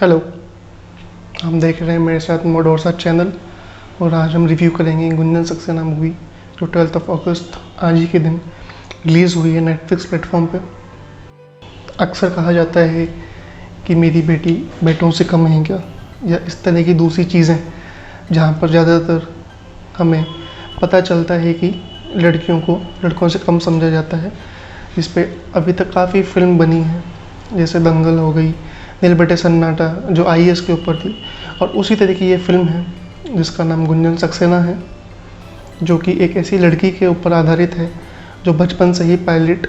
Hello. हम देख रहे हैं मेरे साथ मोड और साथ चैनल, और आज हम रिव्यू करेंगे गुंजन सक्सेना मूवी जो 12 अगस्त आज ही के दिन रिलीज़ हुई है नेटफ्लिक्स प्लेटफॉर्म पे। अक्सर कहा जाता है कि मेरी बेटी बेटों से कम है क्या, या इस तरह की दूसरी चीज़ें, जहाँ पर ज़्यादातर हमें पता चलता है कि लड़कियों को लड़कों से कम समझा जाता है। इस पे अभी तक काफ़ी फिल्म बनी है, जैसे दंगल हो गई, नील बटे सन्नाटा जो आईएएस के ऊपर थी, और उसी तरह की ये फिल्म है जिसका नाम गुंजन सक्सेना है, जो कि एक ऐसी लड़की के ऊपर आधारित है जो बचपन से ही पायलट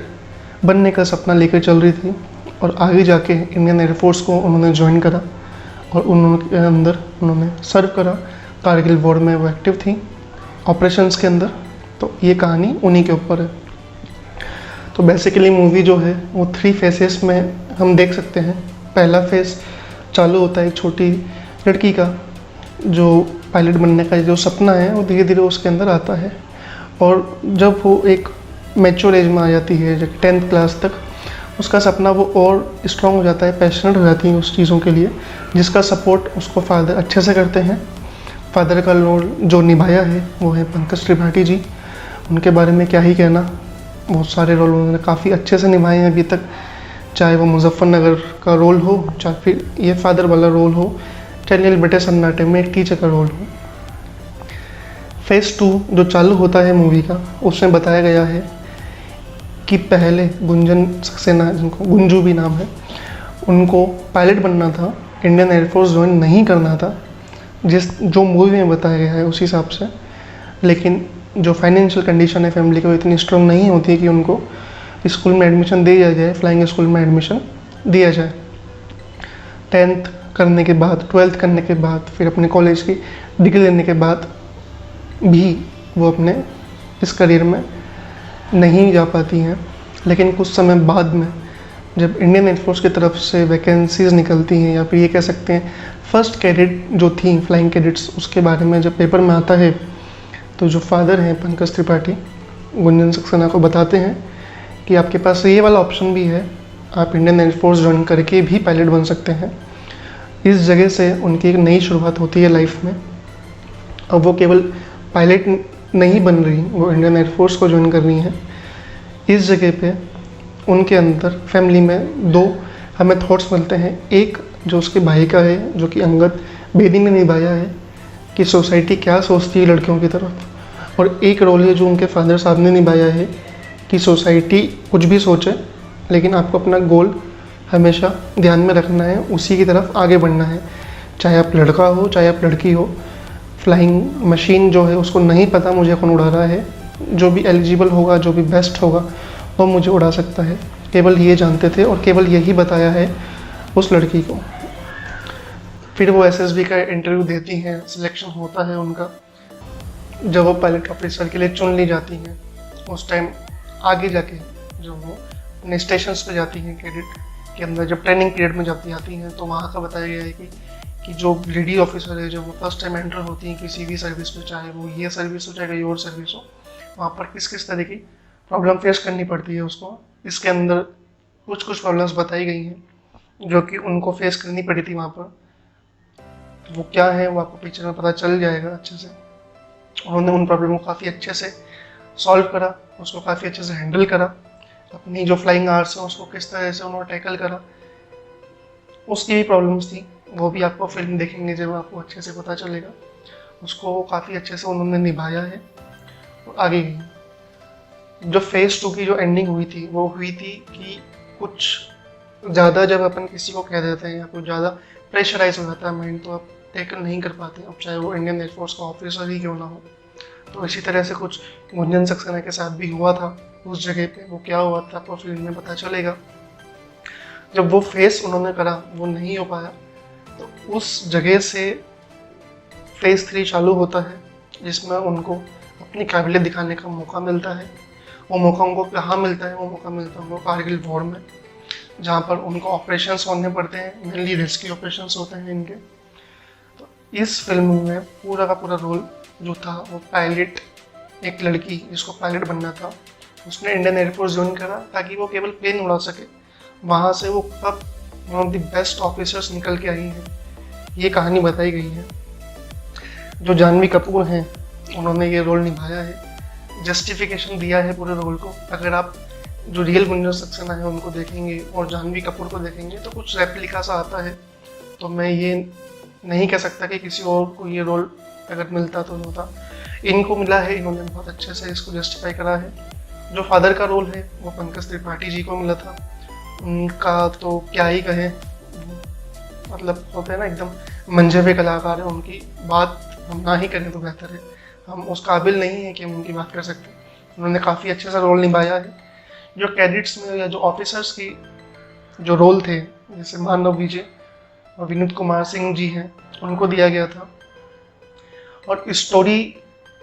बनने का सपना लेकर चल रही थी, और आगे जाके इंडियन एयरफोर्स को उन्होंने ज्वाइन करा और उन्होंने अंदर उन्होंने सर्व करा। कारगिल वॉर में वो एक्टिव थी ऑपरेशंस के अंदर। तो ये कहानी उन्हीं के ऊपर है। तो बेसिकली मूवी जो है वो 3 फेसेस में हम देख सकते हैं। पहला फेस चालू होता है एक छोटी लड़की का, जो पायलट बनने का जो सपना है वो धीरे धीरे उसके अंदर आता है, और जब वो एक मैच्योर एज में आ जाती है, जब 10th क्लास तक, उसका सपना वो और स्ट्रॉन्ग हो जाता है, पैशनेट हो जाती है उस चीज़ों के लिए, जिसका सपोर्ट उसको फादर अच्छे से करते हैं। फादर का रोल जो निभाया है वो है पंकज त्रिपाठी जी। उनके बारे में क्या ही कहना, बहुत सारे रोल उन्होंने काफ़ी अच्छे से निभाए हैं अभी तक, चाहे वो मुजफ्फरनगर का रोल हो, चाहे फिर ये फादर वाला रोल हो, चाहे नील बटे सन्नाटे में एक टीचर का रोल हो। फेज़ 2 जो चालू होता है मूवी का, उसमें बताया गया है कि पहले गुंजन सक्सेना, जिनको गुंजू भी नाम है, उनको पायलट बनना था, इंडियन एयरफोर्स ज्वाइन नहीं करना था, जो मूवी में बताया गया है उस हिसाब से। लेकिन जो फाइनेंशियल कंडीशन है फैमिली की, वो इतनी स्ट्रॉन्ग नहीं होती कि उनको स्कूल में एडमिशन दिया जाए, फ्लाइंग स्कूल में एडमिशन दिया जाए। 10th करने के बाद, 12th करने के बाद, फिर अपने कॉलेज की डिग्री लेने के बाद भी वो अपने इस करियर में नहीं जा पाती हैं। लेकिन कुछ समय बाद में जब इंडियन एयरफोर्स की तरफ से वैकेंसीज़ निकलती हैं, या फिर ये कह सकते हैं फर्स्ट कैडेट जो थी फ्लाइंग कैडेट्स, उसके बारे में जब पेपर में आता है, तो जो फादर हैं पंकज त्रिपाठी गुंजन सक्सेना को बताते हैं कि आपके पास ये वाला ऑप्शन भी है, आप इंडियन एयरफोर्स ज्वाइन करके भी पायलट बन सकते हैं। इस जगह से उनकी एक नई शुरुआत होती है लाइफ में। अब वो केवल पायलट नहीं बन रही, वो इंडियन एयरफोर्स को ज्वाइन कर रही हैं। इस जगह पे उनके अंदर फैमिली में 2 हमें थॉट्स मिलते हैं। एक जो उसके भाई का है, जो कि अंगद बेदी ने निभाया है कि सोसाइटी क्या सोचती है लड़कियों की तरफ, और एक रोल है जो उनके फादर साहब ने निभाया है कि सोसाइटी कुछ भी सोचे, लेकिन आपको अपना गोल हमेशा ध्यान में रखना है, उसी की तरफ आगे बढ़ना है, चाहे आप लड़का हो चाहे आप लड़की हो। फ्लाइंग मशीन जो है उसको नहीं पता मुझे कौन उड़ा रहा है, जो भी एलिजिबल होगा, जो भी बेस्ट होगा वो मुझे उड़ा सकता है, केवल ये जानते थे और केवल यही बताया है उस लड़की को। फिर वो एसएसबी का इंटरव्यू देती हैं, सिलेक्शन होता है उनका। जब वो पायलट ऑफिसर के लिए चुन ली जाती हैं, उस टाइम आगे जाके जो वो अपने स्टेशंस पे जाती हैं कैडेट के अंदर, जब ट्रेनिंग पीरियड में जाती हैं, तो वहाँ का बताया गया है कि जो लेडी ऑफिसर है, जो वो फर्स्ट टाइम एंटर होती हैं किसी भी सर्विस में, चाहे वो ये सर्विस हो चाहे कोई और सर्विस हो, वहाँ पर किस किस तरह की प्रॉब्लम फेस करनी पड़ती है उसको। इसके अंदर कुछ प्रॉब्लम्स बताई गई हैं जो कि उनको फेस करनी पड़ी थी वहाँ पर। वो क्या है वो आपको पिक्चर में पता चल जाएगा अच्छे से। उन्होंने उन प्रॉब्लम को काफ़ी अच्छे से सॉल्व करा, उसको काफ़ी अच्छे से हैंडल करा। अपनी जो फ्लाइंग आवर्स है उसको किस तरह से उन्होंने टैकल करा, उसकी भी प्रॉब्लम्स थी, वो भी आपको फिल्म देखेंगे जब आपको अच्छे से पता चलेगा। उसको काफ़ी अच्छे से उन्होंने निभाया है और आगे गई। जो फेज़ 2 की जो एंडिंग हुई थी, वो हुई थी कि कुछ ज़्यादा जब अपन किसी को कह देते हैं या कुछ ज़्यादा प्रेशराइज हो जाता है माइंड, तो आप टैकल नहीं कर पाते, अब चाहे वो इंडियन एयरफोर्स का ऑफिसर ही क्यों ना हो। तो इसी तरह से कुछ गुंजन सक्सेना के साथ भी हुआ था उस जगह पे। वो क्या हुआ था आपको फिल्म में पता चलेगा। जब वो फेस उन्होंने करा, वो नहीं हो पाया, तो उस जगह से फेज़ 3 चालू होता है, जिसमें उनको अपनी काबिलियत दिखाने का मौका मिलता है। वो मौका उनको कहाँ मिलता है? वो मौका मिलता है उनको कारगिल वॉर में, जहाँ पर उनको ऑपरेशंस होने पड़ते हैं, मेनली रेस्क्यू ऑपरेशंस होते हैं इनके। तो इस फिल्म में पूरा का पूरा रोल जो था वो पायलट, एक लड़की जिसको पायलट बनना था, उसने इंडियन एयरफोर्स ज्वाइन करा ताकि वो केवल प्लेन उड़ा सके। वहाँ से वो कब one of the best officers निकल के आई हैं, ये कहानी बताई गई है। जो जानवी कपूर हैं उन्होंने ये रोल निभाया है, जस्टिफिकेशन दिया है पूरे रोल को। अगर आप जो रियल गुंजन सक्सेना है उनको देखेंगे और जानवी कपूर को देखेंगे तो कुछ रेप्लिका सा आता है। तो मैं ये नहीं कह सकता कि किसी और को ये रोल अगर मिलता तो होता, इनको मिला है, इन्होंने बहुत अच्छे से इसको जस्टिफाई करा है। जो फादर का रोल है वो पंकज त्रिपाठी जी को मिला था, उनका तो क्या ही कहें, मतलब होते हैं ना एकदम मंजे हुए कलाकार है, उनकी बात हम ना ही करें तो बेहतर है, हम उस काबिल नहीं है कि हम उनकी बात कर सकते। उन्होंने काफ़ी अच्छे से रोल निभाया है। जो कैडेट्स में या जो ऑफिसर्स की जो रोल थे, जैसे मानव विजय और विनीत कुमार सिंह जी हैं, उनको दिया गया था। और स्टोरी,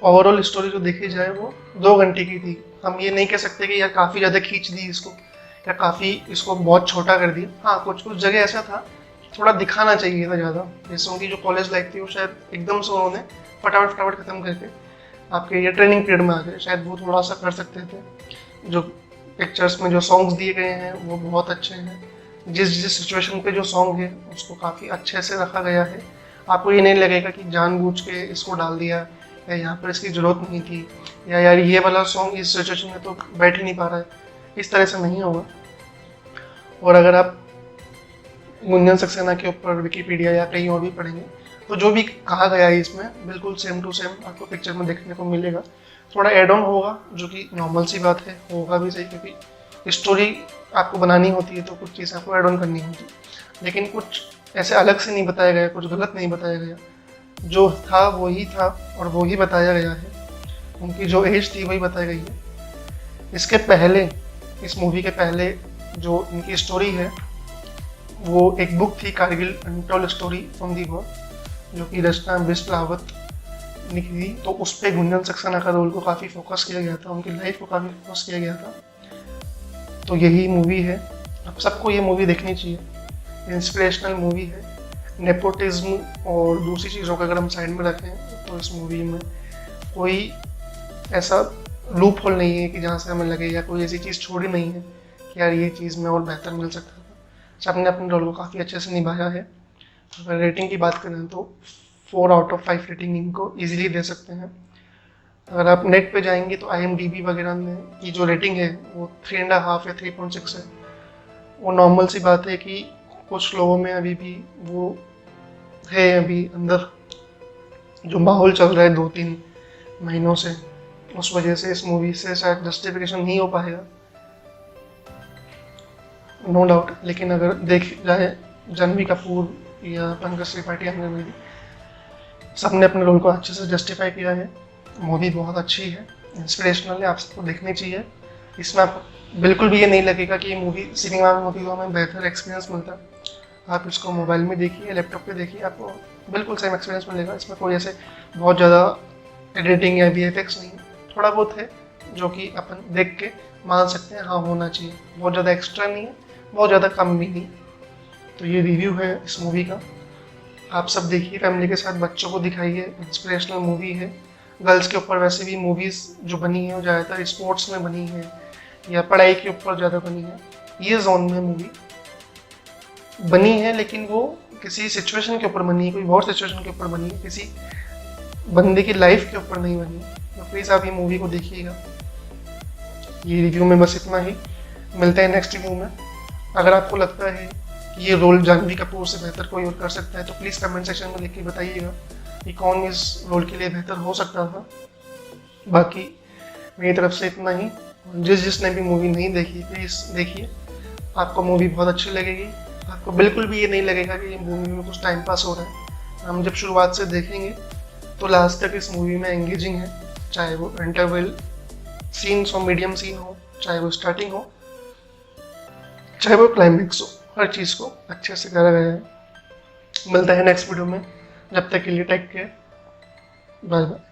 ओवरऑल स्टोरी जो देखी जाए वो 2 घंटे की थी। हम ये नहीं कह सकते कि यार काफ़ी ज़्यादा खींच दी इसको या काफ़ी इसको बहुत छोटा कर दिया। हाँ, कुछ कुछ जगह ऐसा था थोड़ा दिखाना चाहिए था ज़्यादा, जैसे उनकी जो कॉलेज लाइफ थी वो शायद एकदम से उन्होंने फटाफट फटाफट ख़त्म करके आपके ये ट्रेनिंग पीरियड में आ गए, शायद वो थोड़ा सा कर सकते थे। जो पिक्चर्स में जो सॉन्ग्स दिए गए हैं वो बहुत अच्छे हैं, जिस जिस सिचुएशन पे जो सॉन्ग है उसको काफ़ी अच्छे से रखा गया है। आपको ये नहीं लगेगा कि जानबूझ के इसको डाल दिया या यहाँ पर इसकी ज़रूरत नहीं थी या यार ये वाला सॉन्ग इस सिचुएशन में तो बैठ ही नहीं पा रहा है, इस तरह से नहीं होगा। और अगर आप गुंजन सक्सेना के ऊपर विकिपीडिया या कहीं और भी पढ़ेंगे तो जो भी कहा गया है इसमें बिल्कुल सेम टू सेम आपको पिक्चर में देखने को मिलेगा। थोड़ा एड ऑन होगा जो कि नॉर्मल सी बात है, होगा भी सही, क्योंकि स्टोरी आपको बनानी होती है तो कुछ चीज़ आपको एड ऑन करनी होती है, लेकिन कुछ ऐसे अलग से नहीं बताया गया, कुछ गलत नहीं बताया गया, जो था वही था और वो ही बताया गया है। उनकी जो एज थी वही बताई गई है। इसके पहले, इस मूवी के पहले जो इनकी स्टोरी है वो एक बुक थी, Kargil untold story from the war, जो कि रचना बिस्लावत लिखी थी। तो उस पर गुंजन सक्सेना का रोल को काफ़ी फोकस किया गया था, उनकी लाइफ को काफ़ी फोकस किया गया था। तो यही मूवी है, अब सबको ये मूवी देखनी चाहिए, इंस्पिरेशनल मूवी है। नेपोटिज्म और दूसरी चीज़ों को अगर हम साइड में रखें तो इस मूवी में कोई ऐसा लूप होल नहीं है कि जहाँ से हमें लगे, या कोई ऐसी चीज़ छोड़ी नहीं है कि यार ये चीज़ में और बेहतर मिल सकता था। सबने अपने रोल को काफ़ी अच्छे से निभाया है। अगर रेटिंग की बात करें तो 4 आउट ऑफ 5 रेटिंग इनको ईजिली दे सकते हैं। अगर आप नेट पे जाएंगे तो IMDb वगैरह में की जो रेटिंग है वो 3.5 या 3.6 है। वो नॉर्मल सी बात है कि कुछ लोगों में अभी भी वो है, अभी अंदर जो माहौल चल रहा है 2-3 महीनों से, उस वजह से इस मूवी से शायद जस्टिफिकेशन नहीं हो पाएगा, नो डाउट। लेकिन अगर देख जाए जानवी कपूर या पंकज त्रिपाठी, हमने सबने अपने रोल को अच्छे से जस्टिफाई किया है। मूवी बहुत अच्छी है, इंस्पिरेशनल है, आप सबको देखनी चाहिए। इसमें आपको बिल्कुल भी ये नहीं लगेगा कि ये मूवी सिनेमा में होती तो हमें बेहतर एक्सपीरियंस मिलता। आप इसको मोबाइल में देखिए, लैपटॉप पे देखिए, आपको बिल्कुल सेम एक्सपीरियंस मिलेगा। इसमें कोई ऐसे बहुत ज़्यादा एडिटिंग या VFX नहीं, थोड़ा बहुत है जो कि अपन देख के मान सकते हैं हाँ होना चाहिए, बहुत ज़्यादा एक्स्ट्रा नहीं है, बहुत ज़्यादा कम भी नहीं। तो ये रिव्यू है इस मूवी का, आप सब देखिए, फैमिली के साथ बच्चों को दिखाइए। इंस्पिरेशनल मूवी है, गर्ल्स के ऊपर वैसे भी मूवीज़ जो बनी है वो ज़्यादातर स्पोर्ट्स में बनी है या पढ़ाई के ऊपर ज़्यादा बनी है, ये जोन में मूवी बनी है, लेकिन वो किसी सिचुएशन के ऊपर बनी है, कोई और सिचुएशन के ऊपर बनी है, किसी बंदे की लाइफ के ऊपर नहीं बनी है। तो प्लीज़ आप ये मूवी को देखिएगा। ये रिव्यू में बस इतना ही, मिलते हैं नेक्स्ट रिव्यू में। अगर आपको लगता है कि ये रोल जानवी कपूर से बेहतर कोई और कर सकता है तो प्लीज़ कमेंट सेक्शन में लिख के बताइएगा कि कौन इस रोल के लिए बेहतर हो सकता था। बाकी मेरी तरफ से इतना ही। जिसने भी मूवी नहीं देखी प्लीज़ देखिए, आपको मूवी बहुत अच्छी लगेगी। आपको बिल्कुल भी ये नहीं लगेगा कि ये मूवी में कुछ टाइम पास हो रहा है। हम जब शुरुआत से देखेंगे तो लास्ट तक इस मूवी में एंगेजिंग है, चाहे वो इंटरवल सीन्स हो, मीडियम सीन हो, चाहे वो स्टार्टिंग हो, चाहे वो क्लाइमेक्स हो, हर चीज़ को अच्छे से करा गया है। मिलता है नेक्स्ट वीडियो में, जब तक के लिए टेक केयर, बाय बाय।